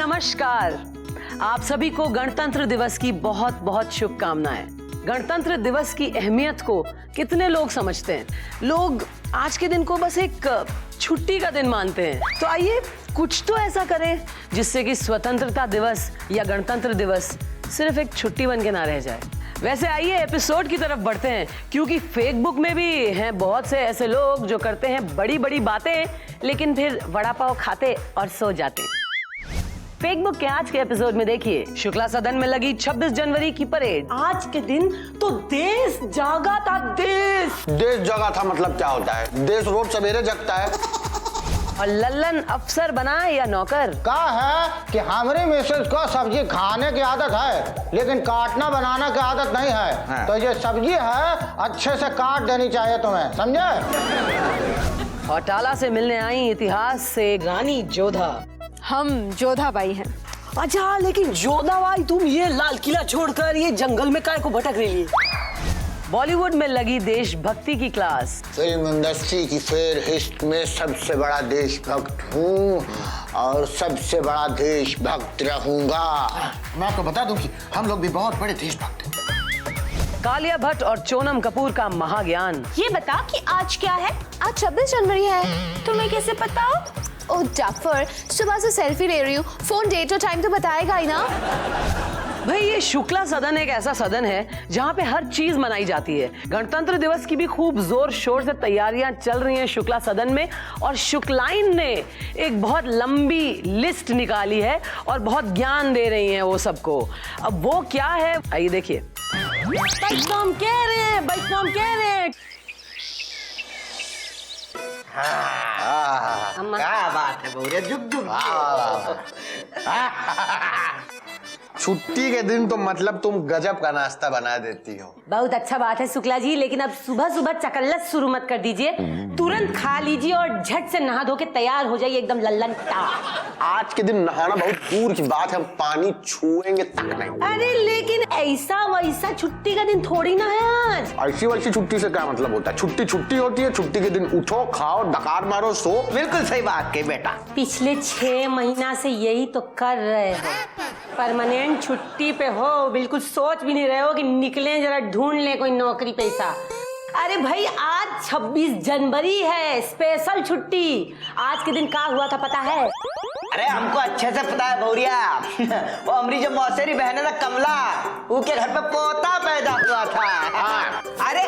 नमस्कार। आप सभी को गणतंत्र दिवस की बहुत बहुत शुभकामनाएं। गणतंत्र दिवस की अहमियत को कितने लोग समझते हैं? लोग आज के दिन को बस एक छुट्टी का दिन मानते हैं। तो आइए कुछ तो ऐसा करें जिससे कि स्वतंत्रता दिवस या गणतंत्र दिवस सिर्फ एक छुट्टी बन के ना रह जाए। वैसे आइए एपिसोड की तरफ बढ़ते हैं, क्योंकि फेसबुक में भी हैं बहुत से ऐसे लोग जो करते हैं बड़ी बड़ी बातें लेकिन फिर वड़ा पाव खाते और सो जाते। फेसबुक के आज के एपिसोड में देखिए, शुक्ला सदन में लगी 26 जनवरी की परेड। आज के दिन तो देश जागा था। देश जागा था मतलब क्या होता है? देश रोज सवेरे जगता है। और लल्लन अफसर बना या नौकर? कहा है कि हमारे मिसेज को सब्जी खाने की आदत है लेकिन काटना बनाना की आदत नहीं है। तो ये सब्जी है, अच्छे से काट देनी चाहिए तुम्हें, समझे? घोटाला से मिलने आई इतिहास से रानी जोधा। हम जोधा बाई हैं। अच्छा, लेकिन जोधा बाई तुम ये लाल किला छोड़कर ये जंगल में काय को भटक रही है? बॉलीवुड में लगी देशभक्ति की क्लास। फिल्म इंडस्ट्री की फेरहिस्ट में सबसे बड़ा देशभक्त हूँ और सबसे बड़ा देशभक्त रहूंगा। मैं आपको बता दूं कि हम लोग भी बहुत बड़े देशभक्त हैं। कालिया भट्ट और सोनम कपूर का महाज्ञान। ये बता कि आज क्या है? आज 26 जनवरी है। तुम्हें कैसे पता? ओह डफर, सुबह से सेल्फी ले रही हूँ, फोन डेट और टाइम तो बताएगा ही ना। भाई ये शुक्ला सदन एक ऐसा सदन है जहाँ पे हर चीज मनाई जाती है। गणतंत्र दिवस की भी खूब जोर शोर से तैयारियां चल रही हैं शुक्ला सदन में, और शुक्लाइन ने एक बहुत लंबी लिस्ट निकाली है और बहुत ज्ञान दे रही हैं वो सबको। अब वो क्या है, आइए देखिए। बैठनाम कह रहे हैं, बैठनाम कह रहे हैं। क्या बात है बहुरिया, जुग जुग। छुट्टी के दिन तो मतलब तुम गजब का नाश्ता बना देती हो। बहुत अच्छा बात है शुक्ला जी, लेकिन अब सुबह सुबह चकल्लस शुरू मत कर दीजिए। तुरंत खा लीजिए और झट से नहा धो के तैयार हो जाइए एकदम लल्लन टाप। आज के दिन नहाना बहुत दूर की बात है, हम पानी छुएंगे तक नहीं। अरे लेकिन ऐसा वैसा छुट्टी का दिन थोड़ी ना है आज। ऐसी वैसी छुट्टी से क्या मतलब होता है? छुट्टी छुट्टी होती है। छुट्टी के दिन उठो, खाओ, डकार मारो, सो। बिल्कुल सही बात कही बेटा। पिछले 6 महीना से यही तो कर रहे हो, परमानेंट छुट्टी पे हो, बिल्कुल सोच भी नहीं रहे हो कि निकले जरा ढूंढ ले कोई नौकरी पैसा। अरे भाई आज 26 जनवरी है, स्पेशल छुट्टी। आज के दिन क्या हुआ था पता है? अरे हमको अच्छे से पता है भौरिया। वो हमारी जो मौसेरी बहन है ना कमला, उसके घर पे पोता पैदा हुआ था। अरे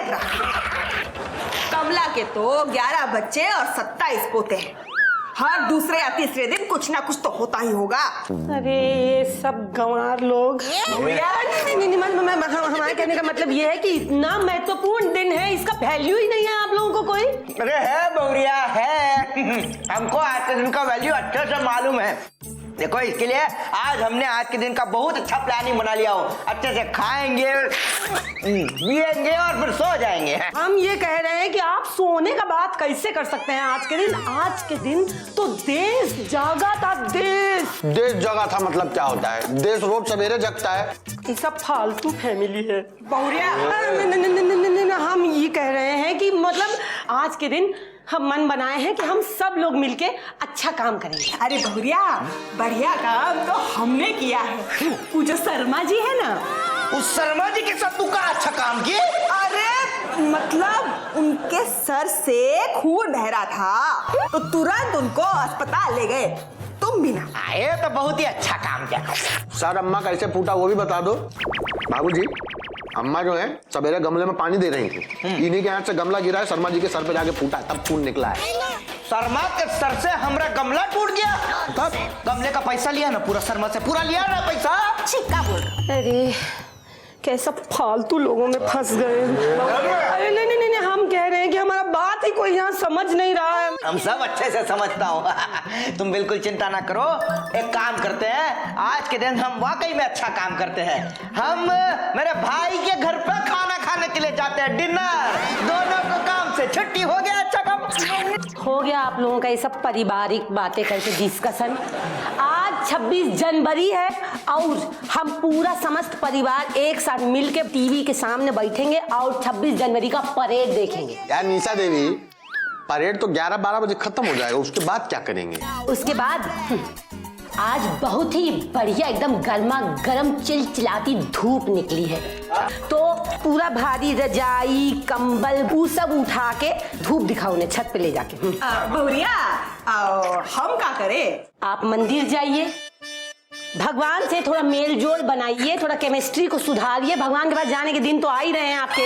कमला के तो 11 बच्चे और 27 पोते हैं। हर दूसरे या तीसरे दिन कुछ ना कुछ तो होता ही होगा। अरे ये सब गंवार लोग। हमारे कहने का मतलब ये है कि इतना महत्वपूर्ण दिन है, इसका वैल्यू ही नहीं है आप लोगों को कोई? अरे है भौरिया है। हमको आज के दिन का वैल्यू अच्छे से मालूम है। देखो इसके लिए आज हमने आज के दिन का बहुत अच्छा प्लानिंग बना लिया हो। अच्छे से खाएंगे, पिएंगे और फिर सो जाएंगे। हम ये कह रहे हैं कि आप सोने का बात कैसे कर सकते हैं आज के दिन? आज के दिन तो देश जागा था। देश जागा था मतलब क्या होता है? देश रोज सवेरे जगता है। ये सब फालतू फैमिली है बहुरिया। हम ये कह रहे हैं कि मतलब आज के दिन हम मन बनाए हैं कि हम सब लोग मिलके अच्छा काम करेंगे। अरे बहुरिया, बढ़िया काम तो हमने किया है। वो जो शर्मा जी है ना, उस शर्मा जी के साथ तू का अच्छा काम किए? अरे मतलब उनके सर से खून बह रहा था तो तुरंत उनको अस्पताल ले गए। तुम भी ना आए तो बहुत ही अच्छा काम किया। सर अम्मा कैसे फूटा वो भी बता दो। बाबूजी, अम्मा जो है सवेरे गमले में पानी दे रही थी, इन्हीं के हाथ से गमला गिरा है, शर्मा जी के सर पे जाके फूटा, तब खून निकला है। शर्मा के सर से हमारा गमला टूट गया? तब गमले का पैसा लिया ना पूरा, शर्मा से पूरा लिया ना पैसा। छिक्का बोल। अरे कैसा फालतू लोगों में फंस गए। अरे नहीं नहीं नहीं, हम कह रहे हैं कि हमारा बात ही कोई यहाँ समझ नहीं रहा है। हम सब अच्छे से समझता हूँ। तुम बिल्कुल चिंता ना करो। एक काम करते हैं, आज के दिन हम वाकई में अच्छा काम करते हैं। हम मेरे भाई के घर पे खाना खाने के लिए जाते हैं, डिनर। दोनों को काम से छुट्टी हो गया। अच्छा काम हो गया आप लोगों का ये सब पारिवारिक बातें करके डिस्कशन। आज 26 जनवरी है और हम पूरा समस्त परिवार एक साथ मिलकर टीवी के सामने बैठेंगे और 26 जनवरी का परेड देखेंगे। यार निशा देवी, परेड तो 11-12 बजे खत्म हो जाएगा, उसके बाद क्या करेंगे? उसके बाद आज बहुत ही बढ़िया एकदम गर्मा गर्म चिलचिलाती धूप निकली है, तो पूरा भारी रजाई कंबल वो सब उठा के धूप दिखाओ उन्हें छत पे ले जाके। बहुरिया हम क्या करें? आप मंदिर जाइए, भगवान से थोड़ा मेल जोल बनाइए, थोड़ा केमिस्ट्री को सुधारिए। भगवान के पास जाने के दिन तो आ ही रहे हैं आपके।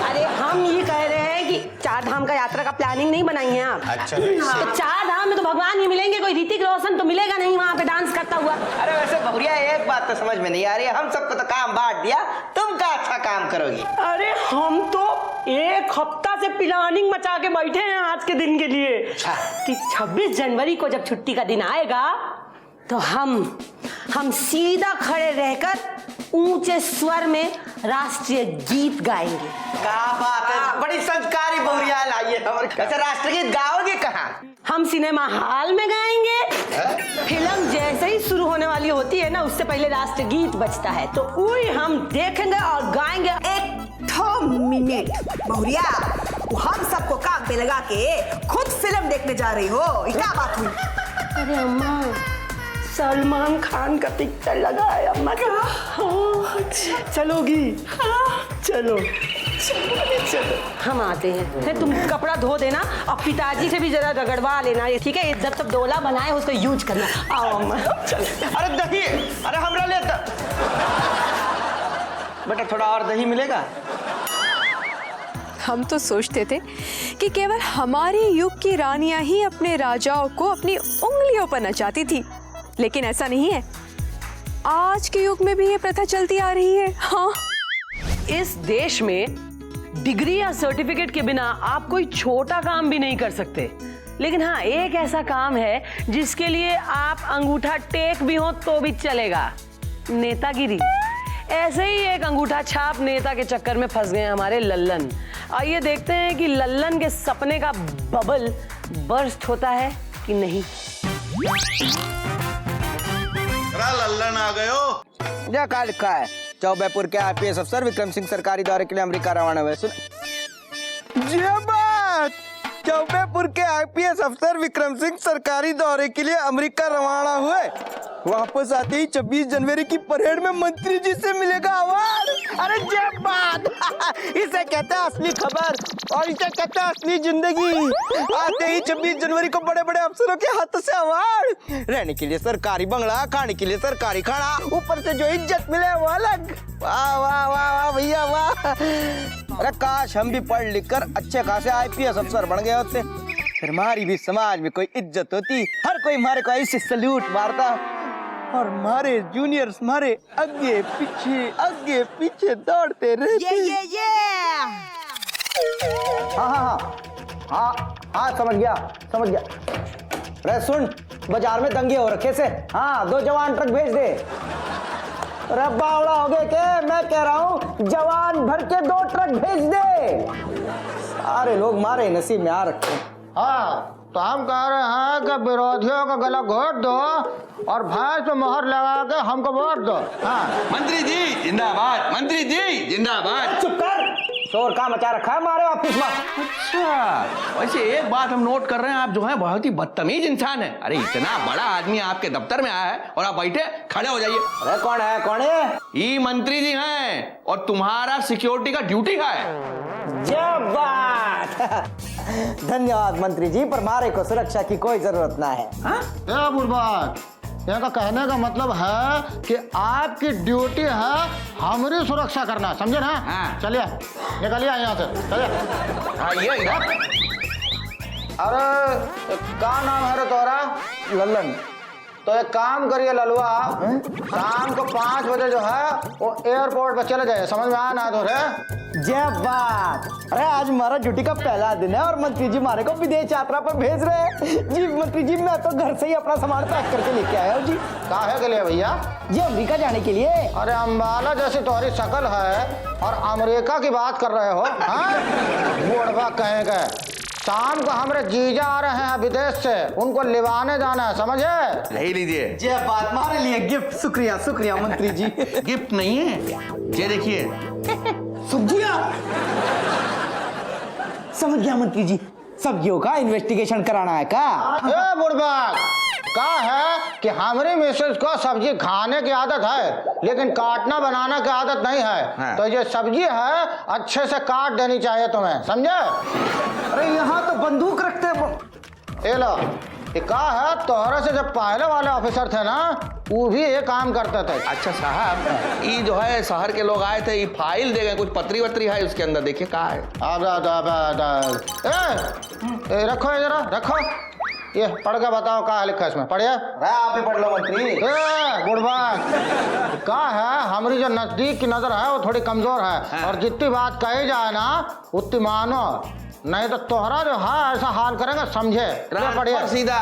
अरे हम ये कह रहे हैं कि 4 धाम का यात्रा का प्लानिंग नहीं बनाई है आप? अच्छा तो 4 धाम में तो भगवान ही मिलेंगे, कोई ऋतिक रोशन तो मिलेगा नहीं वहाँ पे डांस करता हुआ। अरे वैसे बहुरिया एक बात तो समझ में नहीं आ रही है, हम सबको तो काम बांट दिया, तुम क्या अच्छा काम करोगी? अरे हम तो 1 हफ्ता से प्लानिंग मचा के बैठे हैं आज के दिन के लिए कि 26 जनवरी को जब छुट्टी का दिन आएगा तो हम सीधा खड़े रहकर ऊंचे स्वर में राष्ट्रीय गीत गाएंगे। क्या बात है, बड़ी संस्कारी बहुरिया लाई है। अच्छा राष्ट्रगीत गाओगे कहाँ? हम सिनेमा हॉल में गाएंगे। फिल्म जैसे ही शुरू होने वाली होती है ना, उससे पहले राष्ट्रगीत बजता है, तो वही हम देखेंगे और गाएंगे। 1 मिनट बहुरिया, हम सबको काम पे लगा के खुद फिल्म देखने जा रही हो, क्या बात हुई? अरे अम्मा, सलमान खान का पिक्चर लगा है अम्मा का। हाँ, चलोगी? चलो हम आते हैं। फिर तुम कपड़ा धो देना और पिताजी से भी जरा रगड़वा लेना, ठीक है? जब तक डोला बनाए उसको यूज करना। आओ अम्मा। अरे दही, अरे हमरा ले बेटा थोड़ा और दही मिलेगा? हम तो सोचते थे कि केवल हमारे युग की रानियां ही अपने राजाओं को अपनी उंगलियों पर नचाती थी, लेकिन ऐसा नहीं है। आज के युग में भी ये प्रथा चलती आ रही है। हाँ, इस देश में डिग्री या सर्टिफिकेट के बिना आप कोई छोटा काम भी नहीं कर सकते, लेकिन हाँ एक ऐसा काम है जिसके लिए आप अंगूठा टेक भी हो तो भी चलेगा, नेतागिरी। ऐसे ही एक अंगूठा छाप नेता के चक्कर में फंस गए हमारे लल्लन। आइए देखते हैं कि लल्लन के सपने का बबल बर्स्ट होता है कि नहीं। लल्लन आ गए हो? क्या क्या लिखा है? चौबेपुर के आईपीएस अफसर विक्रम सिंह सरकारी दौरे के लिए अमेरिका रवाना हुए। सुन ये बात, चौबेपुर के आईपीएस अफसर विक्रम सिंह सरकारी दौरे के लिए अमेरिका रवाना हुए। वापस आते ही 26 जनवरी की परेड में मंत्री जी से मिलेगा अवार्ड। अरे ये बात इसे कहते हैं असली खबर और इसे कहते हैं असली जिंदगी। आते ही 26 जनवरी को बड़े बड़े अफसरों के हाथ से अवार्ड, रहने के लिए सरकारी बंगला, खाने के लिए सरकारी खाना, ऊपर से जो इज्जत मिले वो अलग। वाह वाह वाह वाह भैया वाह। अरे काश हम भी पढ़ लिख कर अच्छे खासे आईपीएस अफसर बन गए होते, फिर हमारी भी समाज में कोई इज्जत होती, हर कोई हमारे को ऐसे सल्यूट मारता और हमारे जूनियर्स हमारे आगे पीछे दौड़ते रहते। ये हाँ समझ गया। अरे सुन, बाजार में दंगे हो रखे से, हाँ 2 जवान ट्रक भेज दे। अरे बावड़ा हो गए के, मैं कह रहा हूँ जवान भर के 2 ट्रक भेज दे। सारे लोग मारे नसीब में आ रखे। हाँ तो हम कह रहे हैं कि विरोधियों का गला घोट दो और भैंस पे मोहर लगा के हमको वोट दो। हाँ मंत्री जी जिंदाबाद, मंत्री जी जिंदाबाद। चुप कर, शोर का मचा रखा है हमारे ऑफिस में। अच्छा वैसे एक बात हम नोट कर रहे हैं, आप जो है बहुत ही बदतमीज इंसान है। अरे इतना बड़ा आदमी आपके दफ्तर में आया है और आप बैठे खड़े हो जाइए। अरे कौन है? ये मंत्री जी हैं और तुम्हारा सिक्योरिटी का ड्यूटी है। जब बात धन्यवाद मंत्री जी, पर हमारे को सुरक्षा की कोई जरूरत ना है। यहाँ का कहने का मतलब है कि आपकी ड्यूटी है हमारी सुरक्षा करना, समझे ना? हाँ। चलिए निकलिए यहाँ से, चलिए। आइए इधर। अरे क्या नाम है रे तोरा? लल्लन। तो एक काम करिए ललुआ, शाम को 5 बजे जो है वो एयरपोर्ट पर चले जाइए, समझ में आया ना? तो रे जय बात। अरे आज हमारा ड्यूटी का पहला दिन है और मंत्री जी हमारे को विदेश यात्रा पर भेज रहे हैं। जी मंत्री जी, मैं तो घर से ही अपना सामान पैक करके लेके आया हूँ जी। काहे के लिए भैया? जी अमेरिका जाने के लिए। अरे अम्बाला जैसी तुम्हारी शक्ल है और अमेरिका की बात कर रहे हो? बुढ़वा कहेगा। शाम को हमारे जीजा आ रहे हैं विदेश से, उनको लिवाने जाना है, समझे? ले लीजिए। जय बात, हमारे लिए गिफ्ट। शुक्रिया मंत्री जी। गिफ्ट नहीं है, ये देखिए सब्जियां। समझ गया मंत्री जी, सब्जियों का इन्वेस्टिगेशन कराना है का? बुढ़बा कहा है कि हमारी मिसेज को सब्जी खाने की आदत है लेकिन काटना बनाना की आदत नहीं है। हाँ। तो ये सब्जी है अच्छे से काट देनी चाहिए तुम्हें, समझे? अरे यहाँ तो बंदूक रखते हैं। ये लो, ये कहा है तोहरा से जब पहले वाले ऑफिसर थे ना वो भी ये काम करते थे। अच्छा साहब, ये जो है शहर के लोग आए थे, ये फाइल दे गए, कुछ पत्री वत्री है उसके अंदर, देखिए कहा है। ए, रखो इधर, रखो, ये पढ़ के बताओ कहा लिखा इसमें, पढ़िए। आप ही पढ़ लो मंत्री। गुड़बाग कहा है हमारी जो नजदीक की नजर है वो थोड़ी कमजोर है और जितनी बात कही जाए ना उतनी मानो, नहीं तो तोहरा जो है ऐसा हाल करेंगे, समझे? पढ़िए सीधा।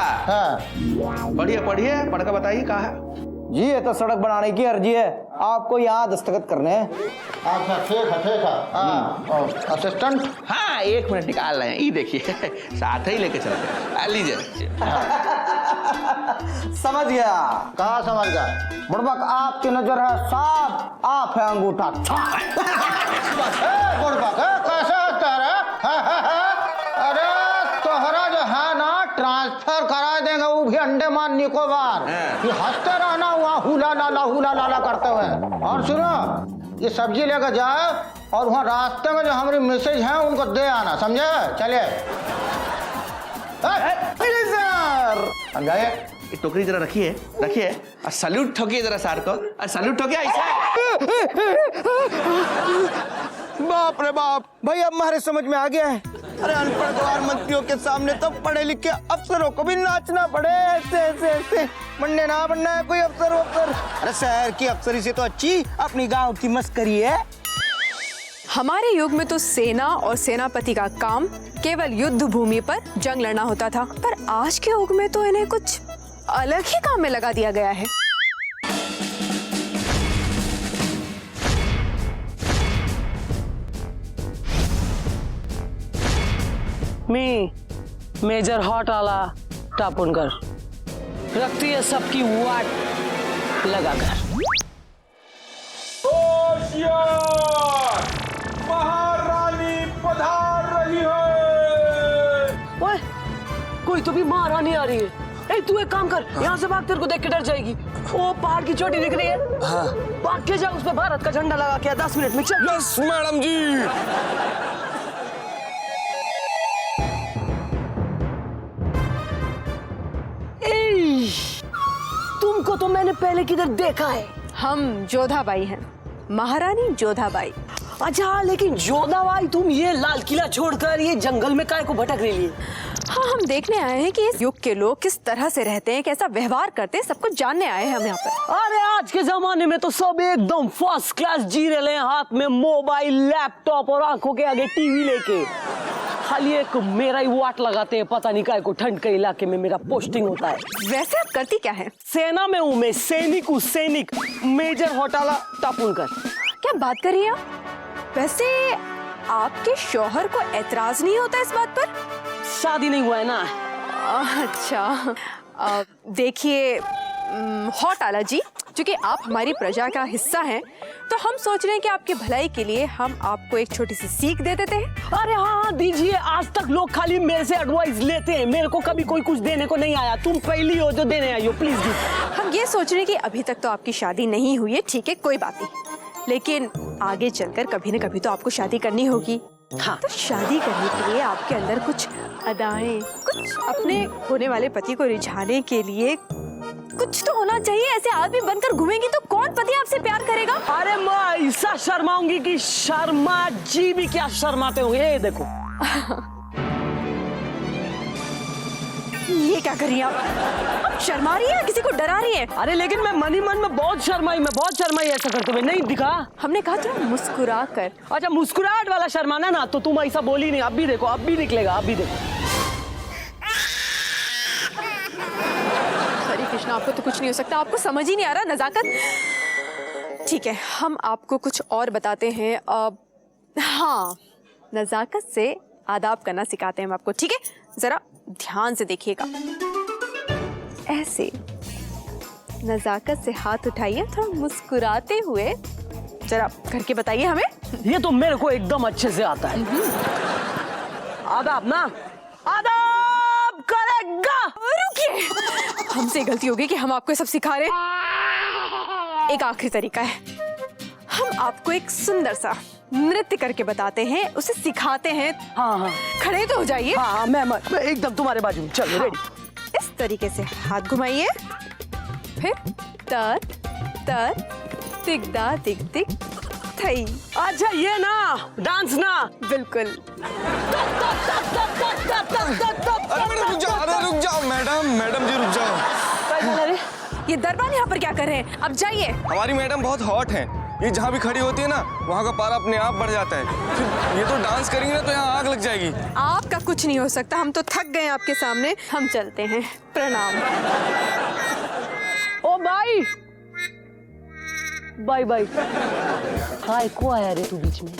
पढ़िए पढ़िए, पढ़ के बताइए कहा है। जी ये तो सड़क बनाने की अर्जी है, आपको यहाँ दस्तखत करने हैं। अच्छा ठीक है। असिस्टेंट, हाँ 1 मिनट निकाल रहे हैं, ये देखिए साथ ही लेके चलते हैं, लीजिए। समझ गया। कहा समझ गया? बुड़बक आपकी नजर है साफ, आप है अंगूठा छाप। बुड़बक कैसे हंसता है? अरे तोहरा जो है ना ट्रांसफर करा देंगे वो भी अंडमान निकोबार। ये हंसते रहना वहाँ हुला लाला करते हुए। और सुनो, ये सब्जी लेकर जाए और वहाँ रास्ते में जो हमारी मिसेज है उनको दे आना, समझे? चलिए समझाइए। ये टोकरी जरा रखिए और सल्यूट ठोकिए जरा सर को, और सल्यूट ठोकिए ऐसा। बाप रे बाप, भाई अब हमारे समझ में आ गया है। अरे अनपढ़ गवार मंत्रियों के सामने तो पढ़े लिखे अफसरों को भी नाचना पड़े, ऐसे बनने ना बनना है कोई अफसर। अरे शहर की अफसरी से तो अच्छी अपनी गांव की मस्करी है। हमारे युग में तो सेना और सेनापति का काम केवल युद्ध भूमि पर जंग लड़ना होता था, पर आज के युग में तो इन्हें कुछ अलग ही काम में लगा दिया गया है। मी मेजर हॉट आला टापुनकर रखती है सबकी वाट लगाकर। महारानी पधार रही है। ओए, कोई तो भी महारानी आ रही है। ए, तू एक काम कर, यहाँ से भाग, तेरे को देख के डर जाएगी। वो पहाड़ की चोटी दिख रही है, भाग के जा, उस पे भारत का झंडा लगा के 10 मिनट में चल। यस मैडम जी। तुमको तो मैंने पहले किधर देखा है। हम जोधाबाई हैं, महारानी जोधाबाई। अच्छा, लेकिन जोधाबाई तुम ये लाल किला छोड़कर ये जंगल में काय को भटक रही है? हाँ, हम देखने आए हैं कि इस युग के लोग किस तरह से रहते हैं, कैसा व्यवहार करते हैं, सब कुछ जानने आए हैं हम यहाँ पर। अरे आज के जमाने में तो सब एकदम फर्स्ट क्लास जी रहे हैं, हाथ में मोबाइल, लैपटॉप और आंखों के आगे टीवी लेके। खाली एक मेरा ही वाट लगाते हैं, पता नहीं काय को ठंड के इलाके में मेरा पोस्टिंग होता है। वैसे आप करती क्या है? सेना में हूँ मैं, सैनिक हूँ, सैनिक, मेजर होटाला टापुनकर। क्या बात कर रही हैं आप? वैसे आपके शौहर को एतराज नहीं होता इस बात पर? शादी नहीं हुआ है ना। अच्छा, देखिए हॉट आला जी, क्योंकि आप हमारी प्रजा का हिस्सा हैं, तो हम सोच रहे हैं कि आपकी भलाई के लिए हम आपको एक छोटी सी सीख दे देते हैं। अरे हाँ दीजिए, आज तक लोग खाली मेरे से एडवाइस लेते हैं, मेरे को कभी कोई कुछ देने को नहीं आया। तुम पहली हो जो देने आई हो, प्लीज दी। हम ये सोच रहे हैं कि अभी तक तो आपकी शादी नहीं हुई है, ठीक है, कोई बात नहीं, लेकिन आगे चलकर कभी न कभी तो आपको शादी करनी होगी। हाँ। तो शादी करने के लिए आपके अंदर कुछ अदाएं, कुछ अपने होने वाले पति को रिझाने के लिए कुछ तो होना चाहिए। ऐसे आदमी बनकर घूमेंगी तो कौन पति आपसे प्यार करेगा? अरे मैं ऐसा शर्माऊंगी कि शर्मा जी भी क्या शर्माते होंगे। ये देखो ये क्या कर रही हैं आप शर्मा रही है, किसी को डरा रही है? अरे लेकिन मैं मन ही मन में बहुत शर्माई, ऐसा करते हुए नहीं दिखा। हमने कहा था मुस्कुरा कर। अच्छा, मुस्कुराहट वाला शर्माना ना, तो तुम ऐसा बोली नहीं। अब भी देखो, अब भी निकलेगा, अब भी देखो। हरे कृष्णा, आपको तो कुछ नहीं हो सकता, आपको समझ ही नहीं आ रहा नजाकत। ठीक है, हम आपको कुछ और बताते हैं। हाँ, नजाकत से आदाब करना सिखाते हैं हम आपको, ठीक है? जरा ध्यान से देखिएगा। ऐसे नजाकत से हाथ उठाइए, थोड़ा मुस्कुराते हुए जरा करके बताइए हमें। ये तो मेरे को एकदम अच्छे से आता है। आदाब ना, आदाब करेगा। रुकिए, हमसे गलती हो गई कि हम आपको ये सब सिखा रहे हैं। एक आखिरी तरीका है, हम आपको एक सुंदर सा नृत्य करके बताते हैं, उसे सिखाते हैं। हाँ, खड़े तो हो जाइए। हाँ, मैं एकदम तुम्हारे बाजू में। चलो, रेडी। इस तरीके से हाथ घुमाइए, फिर तर तर दिग दा दिग दिग थई। अच्छा, ये ना डांस ना। बिल्कुल। अरे रुक जाओ मैडम जी रुक जाओ। ये दरबान यहाँ पर क्या कर रहे हैं? अब जाइए। हमारी मैडम बहुत हॉट हैं। ये जहाँ भी खड़ी होती है ना, वहाँ का पारा अपने आप बढ़ जाता है। फिर ये तो डांस करेंगी ना तो यहाँ आग लग जाएगी। आपका कुछ नहीं हो सकता, हम तो थक गए आपके सामने। हम चलते हैं, प्रणाम। O by, bye bye. हाय, को आया रे तू बीच में?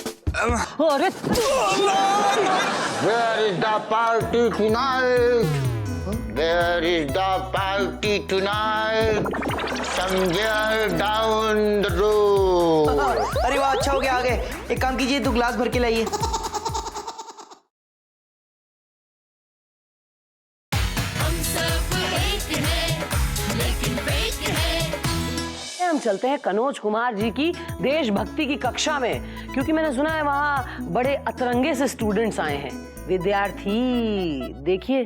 अरे Where is the party tonight? Where is the party tonight? Somewhere down the road. अरे वाह, अच्छा हो गया आ गए। एक काम कीजिए, 2 ग्लास भर के लाइए। हम चलते हैं कनोज कुमार जी की देशभक्ति की कक्षा में, क्योंकि मैंने सुना है वहाँ बड़े अतरंगे से स्टूडेंट्स आए हैं, विद्यार्थी। देखिए।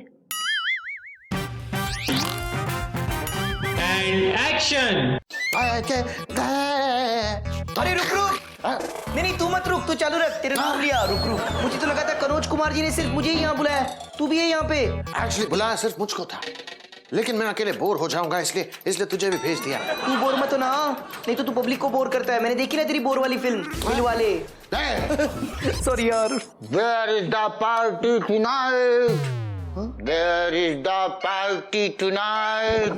एक्शन। अरे रुक। नहीं तू मत रुक, तू चालू रख। तेरे नाम लिया, रुक। मुझे तो लगा था कनोज कुमार जी ने सिर्फ मुझे ही यहाँ बुलाया, तू भी है यहाँ पे। एक्चुअली बुलाया सिर्फ मुझको था, लेकिन मैं अकेले बोर हो जाऊंगा, इसलिए तुझे भी भेज दिया। तू बोर मत हो ना, नहीं तो तू पब्लिक को बोर करता है। मैंने देखी ना तेरी बोर वाली फिल्म, दिल वाले। सॉरी यार। Where is the party tonight? Where is the party tonight?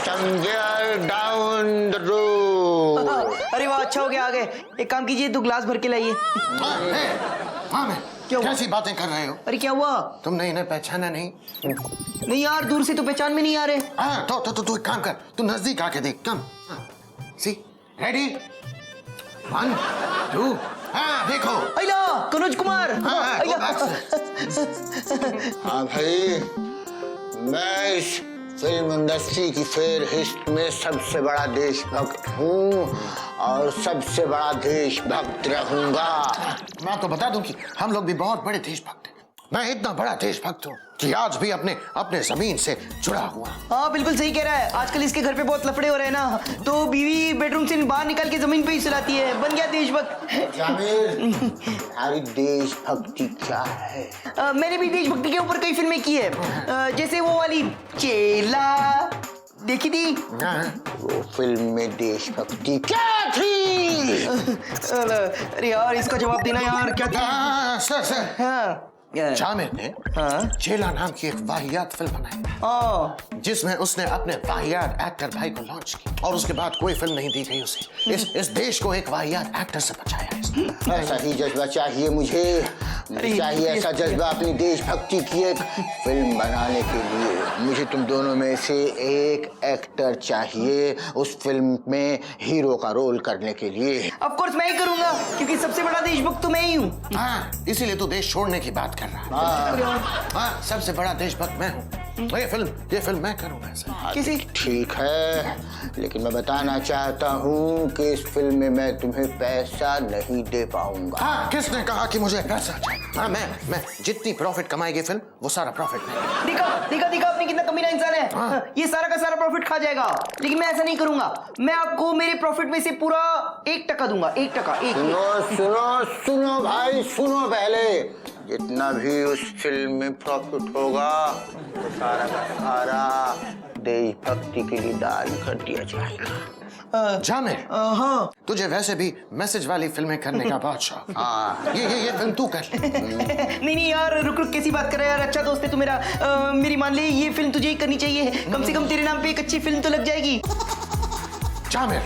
Somewhere down the road. अरे वाह, अच्छा हो गया आ गए। एक काम कीजिए, 2 ग्लास भर के लाइए। हाँ, मैं कैसी बातें कर रहे हो? अरे क्या हुआ? तुमने इन्हें पहचाना नहीं? नहीं यार, दूर से तो पहचान में नहीं आ रहे। हाँ, तो एक काम कर, तू नजदीक आके देख। कम। सी, रेडी? 1 2। हाँ, देखो। अइला, कनोज कुमार। हाँ, go back हाँ भाई, मैं इस फिल्म इंडस्ट्री की फेरहिस्ट में सबसे बड़ा देशभक्त हूँ और सबसे बड़ा देशभक्त रहूंगा। मैं तो बता दूं कि हम लोग भी बहुत बड़े देशभक्त हैं। मैं इतना बड़ा देशभक्त हूँ कि आज भी अपने जमीन से जुड़ा हुआ। हाँ बिल्कुल सही कह रहा है। आजकल इसके घर पे बहुत लफड़े हो रहे हैं ना, तो बीवी बेडरूम से बाहर निकाल के जमीन पे ही सुलाती है। बन गया देशभक्त। जामिर, तुम्हारी देशभक्ति क्या है? मैंने भी देशभक्ति के ऊपर कई फिल्में की है, जैसे वो वाली चेला देखी थी। वो फिल्म में देशभक्ति क्या थी? अरे यार, इसका जवाब देना यार। क्या था? सर। हाँ, जामिर ने चेला नाम की एक वाहियात फिल्म बनाई, जिसमें उसने अपने वाहियात एक्टर भाई को लॉन्च किया और उसके बाद कोई फिल्म नहीं दी गई उसे। इस देश को एक वाहियात एक्टर से बचाया है। ऐसा ही जज्बा चाहिए मुझे चाहिए ऐसा जज्बा अपनी देशभक्ति की एक फिल्म बनाने के लिए। मुझे तुम दोनों में से एक एक्टर चाहिए उस फिल्म में हीरो का रोल करने के लिए। ऑफ कोर्स मैं ही करूंगा, क्योंकि सबसे बड़ा देशभक्त तो मैं ही हूँ। हाँ, इसीलिए तू देश छोड़ने की बात कर रहा है। हाँ, सबसे बड़ा देशभक्त मैं हूँ। ये फिल्म मैं करूँगा सर। किसी ठीक है, लेकिन मैं बताना चाहता हूँ कि इस फिल्म में मैं तुम्हें पैसा नहीं दे पाऊंगा। हाँ, किसने कहा कि मुझे पैसा चाहिए? हाँ, मैं जितनी प्रॉफिट कमाएगी फिल्म, वो सारा प्रॉफिट मैं। देखा आपने कितना कमीना इंसान है। हाँ। ये सारा का सारा प्रॉफिट खा जाएगा, लेकिन मैं ऐसा नहीं करूंगा। मैं आपको मेरे प्रॉफिट में से पूरा 1% दूंगा। 1%। सुनो भाई, सुनो पहले। जितना भी उस फिल्म में प्रॉफिट होगा वो सारा का सारा देशभक्ति के लिए दान कर दिया जाएगा। जामिर, हाँ, तुझे वैसे भी मैसेज वाली फिल्में करने का बहुत शौक। हाँ, ये फिल्म तू कर। नहीं यार, रुक कैसी बात कर रहा है यार। अच्छा दोस्त है तू मेरा। मेरी मान ले, ये फिल्म तुझे ही करनी चाहिए। कम से कम तेरे नाम पे एक अच्छी फिल्म तो लग जाएगी। जामिर,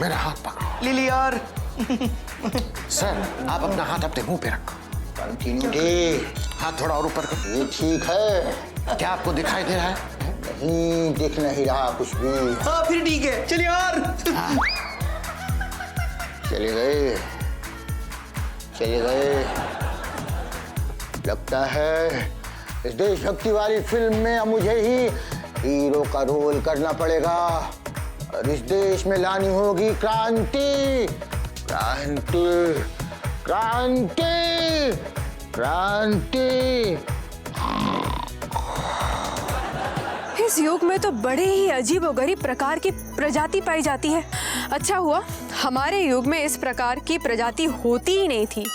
मेरा हाथ पकड़ो। ले ले यार। सर, आप अपना हाथ अपने मुंह पे रखो। Continue they. हाथ थोड़ा और ऊपर करो। ये ठीक है। क्या आपको दिखाई दे रहा है? नहीं दिख नहीं रहा कुछ भी। हाँ फिर ठीक है, चल यार। चले गए। लगता है इस देशभक्ति वाली फिल्म में अब मुझे ही हीरो का रोल करना पड़ेगा और इस देश में लानी होगी क्रांति, क्रांति, क्रांति, क्रांति। इस युग में तो बड़े ही अजीबोगरीब प्रकार की प्रजाति पाई जाती है। अच्छा हुआ हमारे युग में इस प्रकार की प्रजाति होती ही नहीं थी।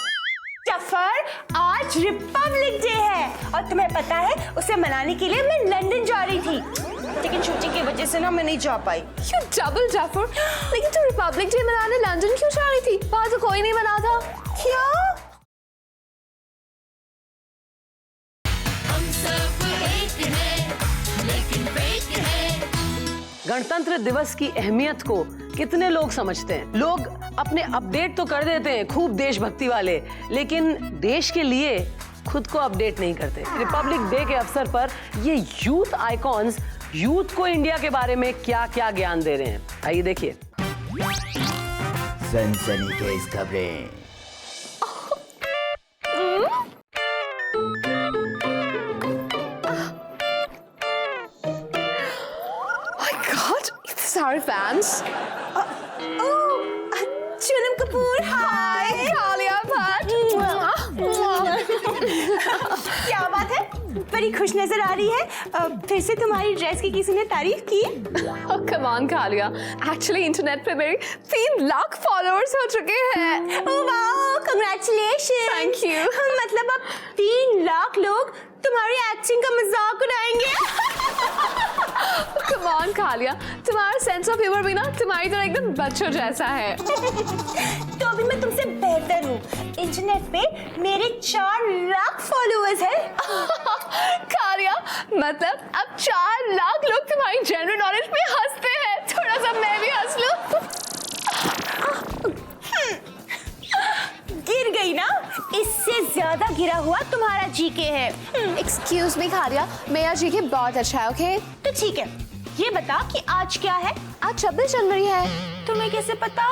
जफर, आज रिपब्लिक डे है और तुम्हें पता है उसे मनाने के लिए मैं लंदन जा रही थी, लेकिन शूटिंग की वजह से ना मैं नहीं जा पाई। क्यों डबल जफर, लेकिन तू रिपब्लिक डे मनाने लंदन क्यों जा रही थी? वहां तो कोई नहीं मना था। क्या? गणतंत्र दिवस की अहमियत को कितने लोग समझते हैं? लोग अपने अपडेट तो कर देते हैं खूब देशभक्ति वाले, लेकिन देश के लिए खुद को अपडेट नहीं करते। रिपब्लिक डे के अवसर पर ये यूथ आइकॉन्स यूथ को इंडिया के बारे में क्या क्या ज्ञान दे रहे हैं, आइए देखिए। सनसनीखेज खबरें। Sorry fans. चूनम कपूर, हाय। कालिया भट्ट। क्या बात है, बड़ी खुश नजर आ रही है। फिर से तुम्हारी ड्रेस की किसी ने तारीफ की? Oh, come on Kalia, actually internet पे मेरे 3 लाख फॉलोअर्स हो चुके हैं। Oh wow, congratulations. Thank you. मतलब अब 3 लाख लोग तुम्हारी एक्टिंग का मजाक उड़ाएंगे। Come on कालिया, तुम्हारा सेंस ऑफ ह्यूमर भी ना तुम्हारी तरह एकदम बच्चों जैसा है। तो अभी मैं तुमसे बेहतर हूँ। इंटरनेट पे मेरे 4 लाख फॉलोअर्स हैं। कालिया, मतलब अब 4 लाख लोग तुम्हारी जनरल नॉलेज पे हंसते हैं। थोड़ा सा मैं भी हंस लूं। गिर गई ना, इससे ज्यादा गिरा हुआ तुम्हारा जीके है। एक्सक्यूज मी कालिया, मेरा जीके बहुत अच्छा है। ओके तो ठीक है, ये बता कि आज क्या है? आज 26 जनवरी है। तुम्हें कैसे पता?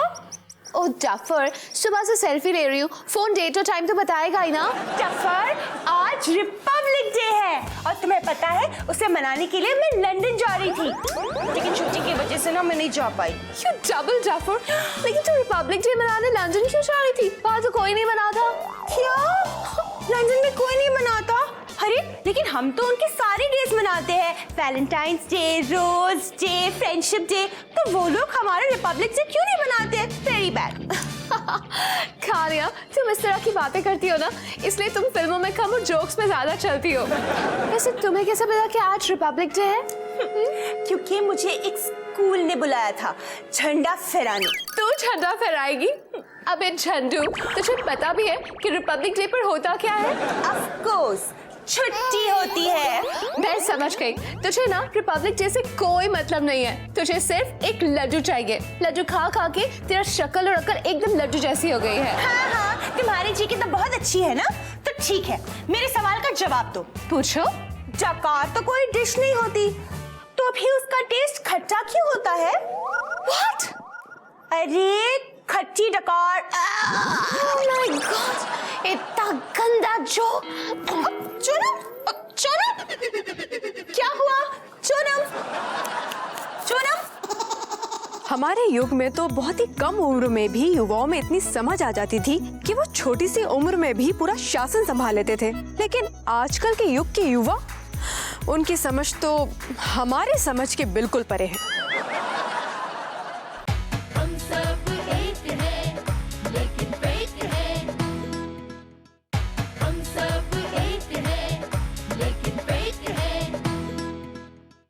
ओ डफर, सुबह से सेल्फी ले रही हूँ, फोन डेट और टाइम तो बताएगा ही ना। डफर, आज रिपब्लिक डे है और तुम्हें पता है उसे मनाने के लिए मैं लंदन जा रही थी, लेकिन छुट्टी की वजह से ना मैं नहीं जा पाई। You double duffer, लेकिन तू रिपब्लिक डे मनाने लंदन क्यों जा रही थी? वहां तो कोई नहीं मना था। क्या? लंदन में कोई नहीं मनाता? अरे लेकिन हम तो उनके सारे डेज मनाते हैं, Valentine's day, rose day, friendship day, तो वो लोग हमारा रिपब्लिक डे क्यों नहीं मनाते? Very bad. कालिया, तुम इस तरह की बातें करती हो ना, इसलिए तुम फिल्मों में कम और जोक्स में ज्यादा चलती हो। वैसे तुम्हें कैसे पता कि आज रिपब्लिक डे है? क्योंकि मुझे एक स्कूल ने बुलाया था झंडा फहराने। तू झंडा फहराएगी? अबे झंडू, तुझे पता भी है कि रिपब्लिक डे पर होता क्या है? ऑफ कोर्स, छुट्टी होती है। मैं समझ गई, तुझे ना रिपब्लिक डे से कोई मतलब नहीं है। तुझे सिर्फ एक लड्डू चाहिए। लड्डू खा खा के तेरा शक्ल और अकल एकदम लड्डू जैसी हो गई है। हाँ हाँ, तुम्हारी जी की तो बहुत अच्छी है ना। तो ठीक है, मेरे सवाल का जवाब दो। पूछो। डकार तो कोई डिश नहीं होती, तो भी उसका टेस्ट खट्टा क्यों होता है? What? अरे खट्टी डकार। Oh my God, इतना गंदा जोक। चुनम, चुनम, क्या हुआ? चुनम, चुनम। हमारे युग में तो बहुत ही कम उम्र में भी युवाओं में इतनी समझ आ जाती थी कि वो छोटी सी उम्र में भी पूरा शासन संभाल लेते थे। लेकिन आजकल के युग के युवा, उनकी समझ तो हमारे समझ के बिल्कुल परे है।